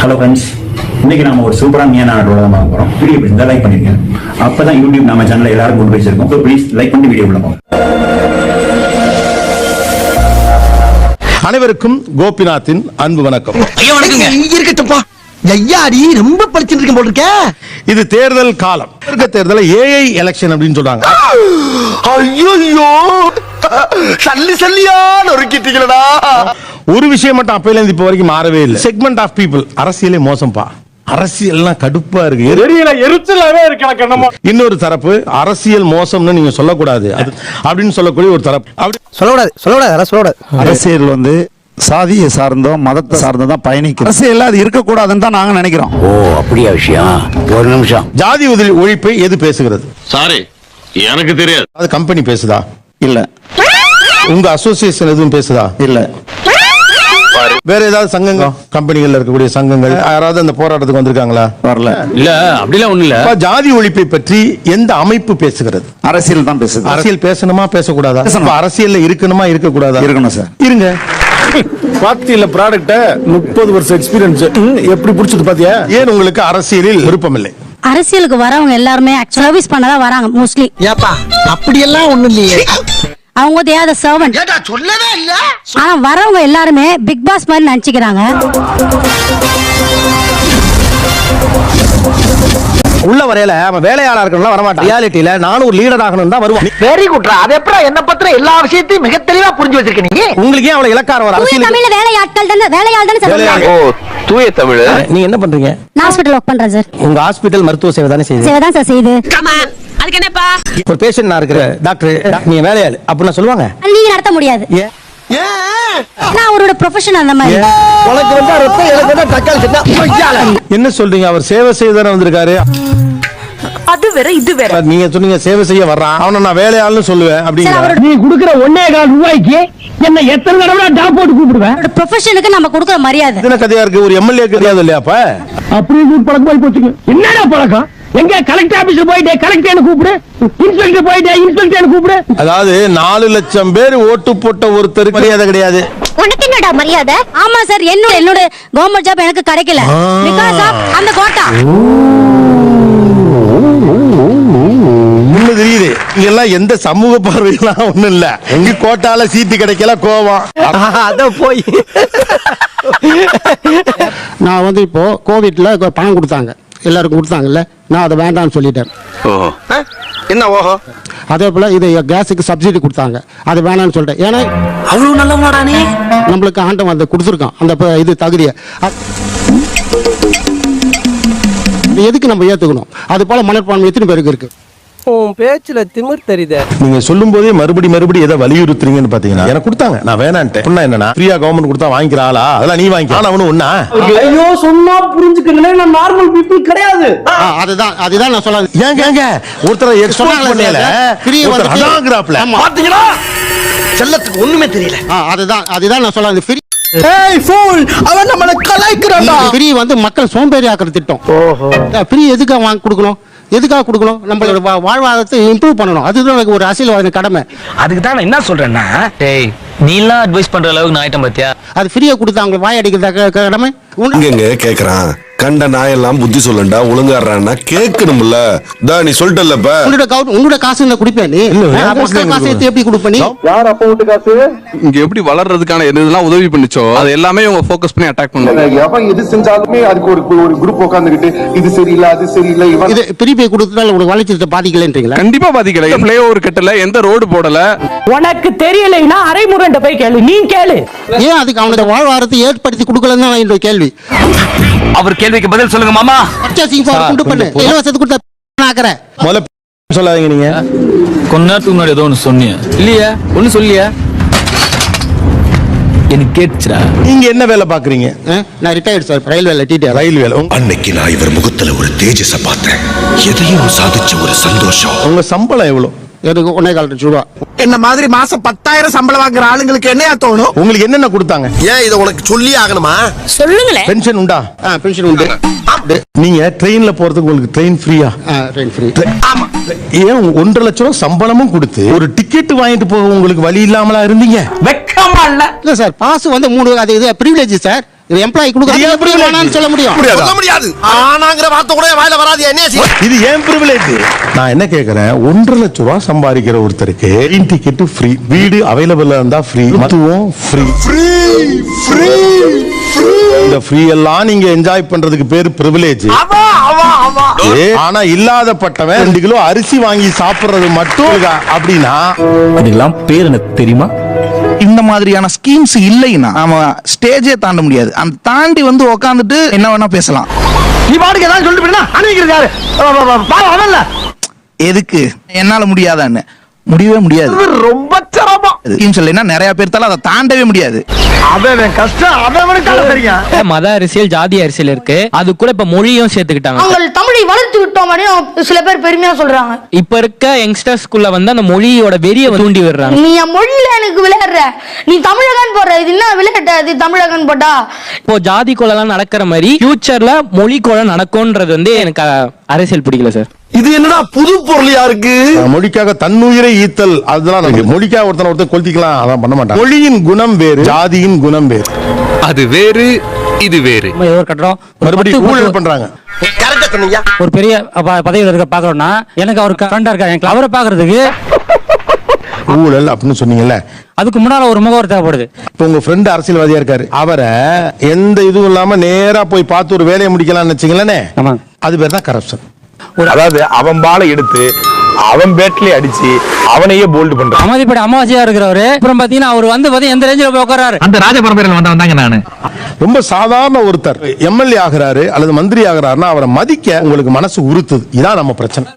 Hello friends, இன்னைக்கு நாம ஒரு சூப்பரான நாடோட தான் பார்க்க போறோம். வீடியோ பிடிச்சா லைக் பண்ணிருங்க. அப்பதான் யூடியூப் நம்ம சேனல்ல எல்லாரும் கொண்டு போயிருக்கோம். ஸோ ப்ளீஸ் லைக் பண்ணி வீடியோ உள்ள போங்க. அனைவருக்கும் கோபிநாத்தின் அன்பு வணக்கம். இருக்கட்டும்பா, ஐயாடி ரொம்ப படிச்சுட்டு இருக்க போல இருக்க. இது தேர்தல் காலம். தேர்தல் ஏஐ எலெக்ஷன் அப்படின்னு சொல்றாங்க. ஐயோ, சல்லி சல்லியா நொறுக்கிட்டீங்களா. ஒரு விஷயம் மட்டும் அப்பையில இருந்து இப்ப வரைக்கும் மாறவே இல்லை. செக்மெண்ட் ஆஃப் பீப்புள் அரசியலே மோசம்பா. அரசியல்லாம் கடுப்பா இருக்கு, எரிச்சலாவே இருக்கு. இன்னொரு தரப்பு அரசியல் மோசம்னு நீங்க சொல்லக்கூடாது அது அப்படின்னு சொல்லக்கூடிய ஒரு தரப்பு. அப்படி சொல்லக்கூடாது. அரசியல் வந்து சாதியை சார்ந்தோ மதத்தை சார்ந்தோ தான் பயணிக்கும். அரசியல் அது இருக்கக்கூடாதுன்னு தான் நாங்க நினைக்கிறோம். ஓ அப்படியா விஷயம்? ஒரு நிமிஷம். ஜாதி ஒழிப்பை எது பேசுகிறது? சாரி, எனக்கு தெரியாது. அது கம்பெனி பேசுதா? இல்ல. உங்க அசோசியேஷன் எதுவும் பேசுதா? இல்ல. வேற ஏதாவது சங்கங்கள், கம்பெனிகள் இருக்கக்கூடிய சங்கங்கள் யாராவது அந்த போராட்டத்துக்கு வந்திருக்காங்களா? வரல. இல்ல, அப்படிலாம் ஒண்ணு இல்ல. ஜாதி ஒழிப்பை பற்றி எந்த அமைப்பு பேசுகிறது? அரசியல் தான் பேசுது. அரசியல் பேசணுமா பேசக்கூடாதா? அரசியல்ல இருக்கணுமா இருக்க கூடாதா? இருக்கணும் சார். இருங்க. பாத்தியில ப்ராடக்ட்ட 30 வருஷம் எக்ஸ்பீரியன்ஸ் எப்படி புடிச்சது பாத்தியா? ஏன் உங்களுக்கு அரசியலில் விருப்பம் இல்லை? அரசியலுக்கு வரவங்க எல்லாருமே சர்வீஸ் பண்ணதான் வராங்க மோஸ்ட்லி. ஏப்பா அப்படி எல்லாம் ஒண்ணும் இல்லையே. அவங்க தேயாத சர்வன்ட். ஏடா சொல்லவே இல்ல. ஆனா வரவங்க எல்லாருமே பிக் பாஸ் மாதிரி நினைச்சுக்கிறாங்க. உள்ள வரையில அவன் வேலையாளா இருக்கணும்லாம் வரமாட்டான். ரியாலிட்டியில நானும் ஒரு லீடர் ஆகணும் தான் வருவான். வெரி குட்ரா. அது எப்பறம் என்ன பத்திர எல்லா விஷயத்தையும் மிக தெளிவா புரிஞ்சு வச்சிருக்க நீ. உங்களுக்கு ஏன் அவ்வளவு இலக்காரம் வர? தூய தமிழ்ல வேலையாட்கள் தான, வேலையாள் தான சொல்றாங்க. ஓ, தூய தமிழ். நீங்க என்ன பண்றீங்க? நான் ஹாஸ்பிடல் வர்க் பண்றேன் சார். உங்க ஹாஸ்பிடல் மருத்துவ சேவை தானே செய்யுது? சேவை தான் சார் செய்யுது. அதுக்கு என்னப்பா? ஒரு பேஷண்ட் நான் இருக்கிற டாக்டர், நீங்க வேலையாள் அப்படின்னு சொல்லுவாங்க. நீங்க நடத்த முடியாது. நான் அவரோட ப்ரொஃபஷன் அந்த மாதிரி. உனக்கு வந்தா ரத்தம், எனக்கு வந்தா தக்காளி சட்னி. என்ன சொல்றீங்க? அவர் சேவை செய்ய தானே வந்திருக்காரு. அது வேற இது வேற. நீங்க சொன்னீங்க சேவை செய்ய வர்றான், அவனை நான் வேலையாள்னு சொல்லுவேன் அப்படிங்கிற. நீ குடுக்குற 1.25 ரூபாய்க்கு என்ன எத்தனை தடவை டாப் போட்டு கூப்பிடுவேன்? அவரோட ப்ரொஃபஷனுக்கு நம்ம கொடுக்கிற மரியாதை. என்ன கதையா இருக்கு? ஒரு எம்எல்ஏ தெரியாது இல்லையா? அப்ப அப்படியே பழக்கம் போய் போச்சுங்க. என்னடா பழக்கம்? எங்க கலெக்டர் ஆபீஸ்ல போயிட்டே கலெக்டர் கூப்பிடு, இன்ஸ்பெக்டர் போயிட்டே இன்ஸ்பெக்டர் கூப்பிடு. அதாவது 4 லட்சம் பேர் ஓட்டு போட்ட ஒருத்தருக்கு மரியாதை கிடையாது. உனக்கு என்னடா மரியாதை? ஆமா சார், என்னோட கவர்மெண்ட் ஜாப் எனக்கு கிடைக்கல பிகாஸ் ஆஃப் அந்த கோட்டா. இன்னும் தெரியுது இங்கெல்லாம் எந்த சமூக பார்வையெல்லாம் ஒண்ணும் இல்ல. எங்க கோட்டால சீட்டு கிடைக்கல கோவம். அத போய் நான் வந்து இப்போ கோவிட்ல பணம் கொடுத்தாங்க, எல்லாருக்கும் கொடுத்தாங்கல்ல, நான் அதை வேண்டாம்னு சொல்லிட்டேன். என்ன ஓஹோ? அதே போல இது கேஸுக்கு சப்சிடி கொடுத்தாங்க, அது வேணாம்னு சொல்லிட்டேன். ஏன்னா அவ்வளவு நல்லவனாடா நீ. நம்மளுக்கு ஆண்டவன் அதை கொடுத்துருக்கான் அந்த இது தகுதியை. எதுக்கு நம்ம ஏத்துக்கணும்? அது போல மனப்பான்மை எத்தனை பேருக்கு இருக்கு? உன் பேச்சுல திமிர் தெரியுதே. நீங்க சொல்லும் போதே மறுபடி எதை வலியுறுத்துறீங்கன்னு பாத்தீங்கன்னா, எனக்கு கொடுத்தாங்க நான் வேணான்ட்டேன். என்னன்னா ஃப்ரீயா கவர்மெண்ட் கொடுத்தா வாங்கிக்கிற ஆளா? அதெல்லாம் நீ வாங்கி. ஆனா அவனு ஒண்ணா? ஐயோ சொன்னா புரிஞ்சுக்கங்களே, நான் நார்மல் பீப்பிள் கிடையாது. அதுதான் நான் சொல்ல. ஏங்க ஒருத்தர் எக்ஸ்போர்ட் பண்ணல ஃப்ரீ வந்து அதாங்கறாப்ல பாத்தீங்களா? செல்லத்துக்கு ஒண்ணுமே தெரியல. அதுதான் நான் சொல்ல. ஃப்ரீ ஏய் ஃபூல், அவன் நம்மள கலாய்க்கறான்டா. ஃப்ரீ வந்து மக்கள் சோம்பேறி ஆக்குற திட்டம். ஓஹோ. ஃப்ரீ எதுக்கு வாங்கி கொடுக்கணும்? எதுக்காக கொடுக்கணும்? நம்மளோட வாழ்வாதாரத்தை இம்ப்ரூவ் பண்ணணும். அதுதான் ஒரு அரசியல்வாதி கடமை. அதுக்கு தான் நான் என்ன சொல்றேன்னா, டேய் நீ எல்லாம் அட்வைஸ் பண்ற அளவுக்கு நான் ஆயிட்டேன் பாத்தியா? அது ஃப்ரீயா கொடுத்தா அவங்க வாய் அடிக்கிறத கடமை. இங்க கேக்குறான் கண்ட நாயெல்லாம் புத்தி சொல்லண்டா ஒழுங்காடுறான்னா கேட்கணும்ல. நீ சொல்லிட்டல்லப்ப உன்னோட காசு என்ன குடிப்பேன் நீ? காசு எப்படி கொடுப்ப நீ? யார் அப்ப விட்டு காசு? இங்க எப்படி வளர்றதுக்கான எதெல்லாம் உதவி பண்ணிச்சோ அது எல்லாமே இவங்க ஃபோக்கஸ் பண்ணி அட்டாக் பண்ணுவாங்க. எவன் எது செஞ்சாலுமே அதுக்கு ஒரு குரூப் உட்கார்ந்துகிட்டு இது சரியில்லை அது சரியில்லை. இது திருப்பி கொடுத்ததால உங்களுக்கு வளர்ச்சியை பாதிக்கலன்றீங்களா? கண்டிப்பா பாதிக்கல. பிளே ஓவர் கட்டல, எந்த ரோடு போடல. உனக்கு தெரியலைன்னா அரைமுரண்ட போய் கேளு, நீ கேளு. ஏன் அதுக்கு அவனோட வாழ்வாதாரத்தை ஏற்படுத்தி கொடுக்கலன்னு தான் என்னோட கேள்வி. அவர் கேள்விக்கு பதில் சொல்லுங்க மாமா. பர்ச்சேசிங் பவர் கொண்டு பண்ணு, இலவசத்துக்கு கொடுத்தா ஆக்கற. முதல்ல சொல்லாதீங்க. நீங்க கொஞ்ச நேரத்துக்கு முன்னாடி ஏதோ ஒன்று சொன்னீங்க இல்லையா? ஒன்னும் சொல்லியா? எனக்கு கேட்டுச்சுடா. நீங்க என்ன வேலை பாக்குறீங்க? நான் ரிட்டையர்ட் சார், ரயில்வேல டீட்டெயில். ரயில்வேல. அன்னைக்கு நான் இவர் முகத்துல ஒரு தேஜஸ பார்த்தேன். எதையும் சாதிச்ச ஒரு சந்தோஷம். உங்க சம்பளம் எவ்வளவு? எனக்கு 1.25 லட்சம் ரூபாய். என்ன மாதிரி மாசம் 10,000 சம்பளம் வாங்குற ஆளுங்களுக்கு என்னையா தோணும்? உங்களுக்கு என்னென்ன கொடுத்தாங்க? ஏன் இதை உனக்கு சொல்லி ஆகணுமா? சொல்லுங்களேன். பென்ஷன் உண்டா? பென்ஷன் உண்டு. நீங்க ட்ரெயின்ல போறதுக்கு உங்களுக்கு ட்ரெயின் ஃப்ரீயா? Train free. ஆமா. ஏன் 1.5 லட்சம் ரூபாய் சம்பளமும் கொடுத்து ஒரு டிக்கெட் வாங்கிட்டு போக உங்களுக்கு வழி இல்லாமலா இருந்தீங்க? வெக்கமா இல்ல? இல்ல சார், பாஸ் வந்து 3 அது இது பிரிவிலேஜ் சார். இது எம்ப்ளாயி கொடுக்குறது எப்படி வேணாம்னு சொல்ல முடியும்? சொல்ல முடியாது. ஆனாங்கிற வார்த்தை கூட வாயில வராது. என்ன இது ஏன் பிரிவிலேஜ்? நான் என்ன கேக்குறேன், 1.5 லட்சம் ரூபாய் சம்பாதிக்கிற ஒருத்தருக்கு ட்ரெயின் டிக்கெட் ஃப்ரீ, வீடு அவைலபிள் இருந்தா ஃப்ரீ, மதுவும் ஃப்ரீ. இந்த ஃப்ரீ எல்லாம் நீங்க என்ஜாய் பண்றதுக்கு பேரு பிரிவிலேஜ். ஆனா இல்லாதப்பட்டவன் 2 கிலோ அரிசி வாங்கி சாப்பிடுறது மட்டும் அப்படின்னா அதுக்கெல்லாம் பேர் எனக்கு தெரியுமா? இந்த மாதிரியான ஸ்கீம்ஸ் இல்லைன்னா நாம ஸ்டேஜே தாண்ட முடியாது. அந்த தாண்டி வந்து உட்காந்துட்டு என்ன வேணா பேசலாம். நீ பாட்டுக்கு ஏதாவது சொல்லிட்டு போயினா அனுப்பிக்கிறது யாரு? அவன்ல எதுக்கு என்னால முடியாதான்னு முடியவே முடியாது. ரொம்ப சிரமம். ஸ்கீம்ஸ் இல்லைன்னா நிறைய பேர்த்தால அதை தாண்டவே முடியாது. அவன் கஷ்டம் அவனுக்கு தெரியும். மத அரசியல், ஜாதி அரசியல் இருக்கு. அது கூட இப்ப மொழியும் சேர்த்துக்கிட்டாங்க. நாங்கள் தமிழை வளர்த்து விட்டோம் அப்படின்னு சில பேர் பெருமையா சொல்றாங்க. இப்ப இருக்க யங்ஸ்டர்ஸ்குள்ள வந்து அந்த மொழியோட வெறியை தூண்டி விடுறாங்க. நீ என் மொழியில எனக்கு விளையாடுற, நீ தமிழகன் போடுற, இது என்ன விளையாட்ட? இது தமிழகன் போட்டா இப்போ ஜாதி கொலைலாம் நடக்கிற மாதிரி ஃபியூச்சர்ல மொழி கொலை நடக்கும்ன்றது வந்து எனக்கு அரசியல் பிடிக்கல சார். இது என்னடா புது பொருளியா இருக்கு? மொழிக்காக தன்னுயிரை ஈத்தல், அதெல்லாம் நமக்கு மொழிக்காக ஒருத்தர் கொளுத்திக்கலாம், அதான் பண்ண மாட்டாங்க. மொழியின் குணம் வேறு, ஜாதியின் குணம் வேறு. அது வேறு, இது வேறு. மறுபடியும் ஊழல் பண்றாங்க. கரெக்டா சொன்னீங்க. ஒரு பெரிய பதவியில் இருக்க பாக்குறோம்னா எனக்கு அவருக்கு ஃப்ரெண்டா இருக்கா, எனக்கு அவரை பாக்குறதுக்கு ஊழல் அப்படின்னு சொன்னீங்கல்ல, அதுக்கு முன்னால ஒரு முகவர் தேவைப்படுது. இப்ப உங்க ஃப்ரெண்ட் அரசியல்வாதியா இருக்காரு, அவரை எந்த இதுவும் இல்லாம நேரா போய் பார்த்து ஒரு வேலையை முடிக்கலாம்னு வச்சுங்களேனே, அது பேர் தான் கரப்ஷன். அதாவது அவன் பாலை எடுத்து அவன் பேட்லயே அடிச்சு அவனையே போல்டு பண்றான். அமதிப்படி அமாவாசையா இருக்கிறவரு அப்புறம் பாத்தீங்கன்னா அவர் வந்து எந்த ரேஞ்சில போய் உட்காராரு. அந்த ராஜ பரம்பரையில வந்தாங்க. நானு ரொம்ப சாதாரண ஒருத்தர் எம்எல்ஏ ஆகிறாரு அல்லது மந்திரி ஆகிறாருன்னா அவரை மதிக்க உங்களுக்கு மனசு உறுத்துது. இதான் நம்ம பிரச்சனை.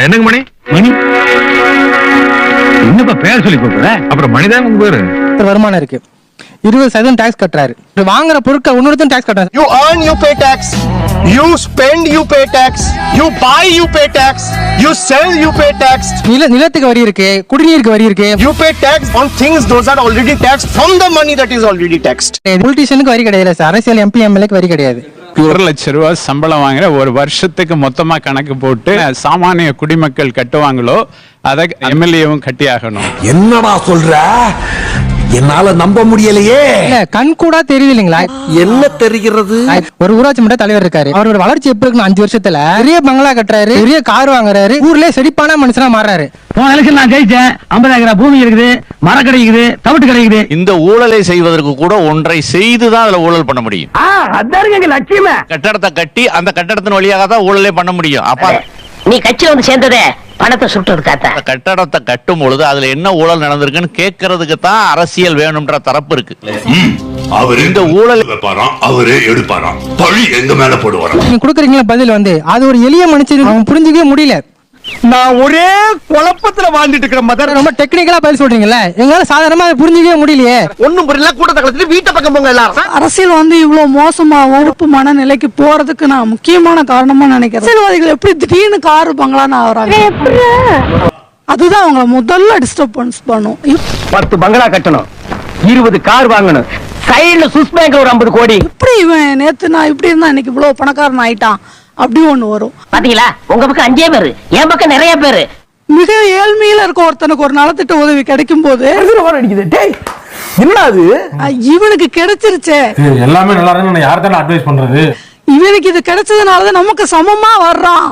என்னங்க மணி மணி என்னப்பா பேர் சொல்லி கூப்பிடுற? அப்புறம் மணிதான் உங்க பேரு. வருமானம் இருக்கு, 20% டாக்ஸ் கட்டுறாரு. வாங்குற பொருட்கள் இன்னொருத்தன் டாக்ஸ் கட்டுறாரு. You earn, you pay tax. You spend, you pay tax. You buy, you pay tax. You sell, you pay tax. நிலத்துக்கு வரி இருக்கு, குடிநீருக்கு வரி இருக்கு. You pay tax on things those are already taxed from the money that is already taxed. பொலிட்டிஷியனுக்கு வரி கிடையாது sir, அரசியல் MP எம்எல்ஏக்கு வரி கிடையாது. 1 லட்சம் ரூபாய் சம்பளம் வாங்குற ஒரு வருஷத்துக்கு மொத்தமா கணக்கு போட்டு சாமானிய குடிமக்கள் கட்டுவாங்களோ அதை எம்எல்ஏவும் கட்டி ஆகணும். என்னடா சொல்ற? என்னால நம்ப முடியலையே. கண் கூட தெரியுது இல்லைங்களா? என்ன தெரிகிறது? ஒரு ஊராட்சி மன்ற தலைவர் இருக்காரு, அவரோட வளர்ச்சி எப்படி இருக்குன்னு 5 வருஷத்துல பெரிய பங்களா கட்டுறாரு, பெரிய கார் வாங்குறாரு, ஊர்ல செழிப்பான மனுஷனா மாறாரு. நான் ஜெயிச்சேன், 50 ஏக்கரா பூமி இருக்குது, மரக்கடை இருக்குது, தவிட்டு கிடைக்குது. இந்த ஊழலை செய்வதற்கு கூட ஒன்றை செய்துதான் அதுல ஊழல் பண்ண முடியும். அதாருங்க லட்சியமே. கட்டடத்தை கட்டி அந்த கட்டடத்தின் வழியாக தான் ஊழலே பண்ண முடியும். அப்ப நீ கட்சியில வந்து சேர்ந்ததே பணத்தை சுட்டுறதுக்காக. கட்டடத்தை கட்டும் பொழுது அதுல என்ன ஊழல் நடந்திருக்குன்னு கேட்கறதுக்கு தான் அரசியல் வேணும்ன்ற தரப்பு இருக்கு. அவரு இந்த ஊழல் அவரு எடுப்பாராம், பழி எங்க மேல போடுவாராம். நீங்க கொடுக்குறீங்களா பதில் வந்து அது ஒரு எளிய மனுஷன் அவன் புரிஞ்சுக்கவே முடியல. நான் ஒரே குழப்பத்துல வாழ்ந்துட்டு இருக்கிற மதர். ரொம்ப டெக்னிக்கலா பதில் சொல்றீங்கல்ல, எங்களால சாதாரணமா புரிஞ்சுக்கவே முடியலையே. ஒண்ணும் புரியல, கூட்டத்தை கலந்துட்டு வீட்டை பக்கம் போங்க எல்லாரும். அரசியல் வந்து இவ்வளவு மோசமா வெறுப்பு மனநிலைக்கு போறதுக்கு நான் முக்கியமான காரணமா நினைக்கிறேன். அரசியல்வாதிகள் எப்படி திடீர்னு காரு பங்களான்னு ஆகுறாங்க, அதுதான் அவங்கள முதல்ல டிஸ்டர்பன்ஸ் பண்ணும். 10 பங்களா கட்டணும், 20 கார் வாங்கணும், சைடுல சுவிஸ் பேங்க்ல ஒரு 50 கோடி. எப்படி இவன் நேத்து நான் இப்படி இருந்தா இன்னைக்கு இவ்வளவு பணக்காரன் ஆயிட்டான் அப்படி ஒண்ணு வரும். பாத்தீங்களா, உங்க பக்கம் 5 பேரு, என் பக்கம் நிறைய பேரு. மிக ஏழ்மையில இருக்க ஒருத்தனுக்கு ஒரு நலத்திட்ட உதவி கிடைக்கும் போது என்னது இவனுக்கு கிடைச்சிருச்சே, எல்லாமே நல்லா இருக்கு, யார்தான் அட்வைஸ் பண்றது? இவனுக்கு இது கிடைச்சதுனாலதான் நமக்கு சமமா வர்றான்.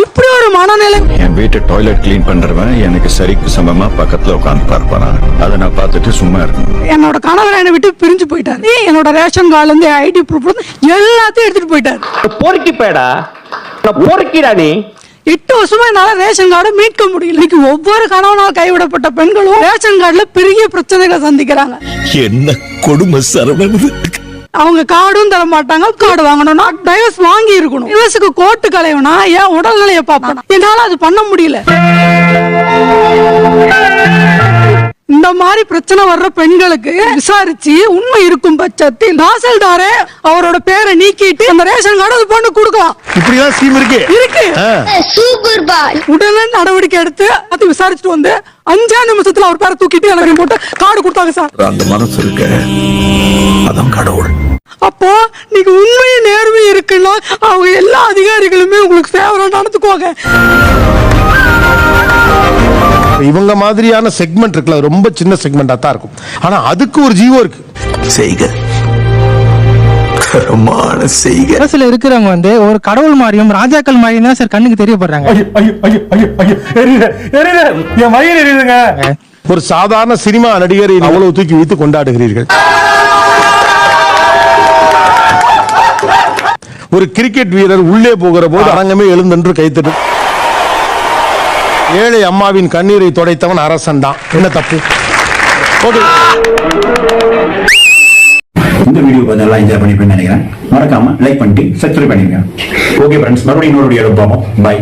இப்படி ஒரு மனநிலை. என் வீட்டு டாய்லெட் கிளீன் பண்றவன் எனக்கு சரிக்கு சமமா பக்கத்துல உட்கார்ந்து பார்ப்பானா, அதை நான் பார்த்துட்டு சும்மா இருக்கேன். என்னோட கணவர் என்னை விட்டு பிரிஞ்சு போயிட்டாரு. என்னோட ரேஷன் கார்டுல இருந்து ஐடி ப்ரூஃப் எல்லாத்தையும் எடுத்துட்டு போயிட்டாரு. பொறுக்கி பேடா பொறுக்கிடா நீ. 8 வருஷமா என்னால ரேஷன் கார்டை மீட்க முடியல. இன்னைக்கு ஒவ்வொரு கணவனால் கைவிடப்பட்ட பெண்களும் ரேஷன் கார்டுல பெரிய பிரச்சனைகளை சந்திக்கிறாங்க. என்ன கொடுமை சரவணன். அவங்க கார்டும் தர மாட்டாங்க. கார்டு வாங்கணும்னா டைவர்ஸ் வாங்கி இருக்கணும். டைவர்ஸுக்கு கோர்ட்டு கலைவனா ஏன் உடல்நிலையை பார்ப்பேன். என்னால அது பண்ண முடியல. இந்த மாதிரி பிரச்சனை வர்ற பெண்களுக்கு விசாரிச்சு உண்மை இருக்கும் பட்சத்தில் தாசில்தாரே அவரோட பேரை நீக்கிட்டு அந்த ரேஷன் கார்டு அது பொண்ணு கொடுக்கலாம். இப்படிதான் ஸ்கீம் இருக்கு. உடனே நடவடிக்கை எடுத்து அது விசாரிச்சுட்டு வந்து 5 நிமிஷத்துல அவர் பேரை தூக்கிட்டு எனக்கு போட்டு கார்டு கொடுத்தாங்க சார். அந்த மனசு இருக்க அதான் கடவுள். அப்போ நீங்க உண்மை நேர்மை இருக்குன்னா அவங்க எல்லா அதிகாரிகளுமே உங்களுக்கு ஃபேவரா நடந்துக்குவாங்க. இவங்க மாதிரியான செக்மெண்ட் இருக்குல்ல, ரொம்ப சின்ன செக்மெண்டா தான் இருக்கும். ஆனா அதுக்கு ஒரு ஜீவோ இருக்கு. செய்க தரமான செய்க. அரசுல இருக்கிறவங்க வந்து ஒரு கடவுள் மாதிரியும் ராஜாக்கள் மாதிரியும் தான் சார் கண்ணுக்கு தெரியப்படுறாங்க. ஒரு சாதாரண சினிமா நடிகரை அவ்வளவு தூக்கி வைத்து கொண்டாடுகிறீர்கள். ஒரு கிரிக்கெட் வீரர் உள்ளே போகிற போது அரங்கமே எழுந்தென்று கைத்தட்டு. ஏழை அம்மாவின் கண்ணீரை துடைத்தவன் அரசன் தான். என்ன தப்பு? ஓகே, இந்த வீடியோ நல்லா என்ஜாய் பண்ணிருப்பேன்னு நினைக்கிறேன். மறக்காம லைக் பண்ணிட்டு சப்ஸ்கிரைப் பண்ணிருங்க. ஓகே ஃப்ரெண்ட்ஸ், மறுபடியும் இன்னொரு வீடியோல பார்ப்போம். பை.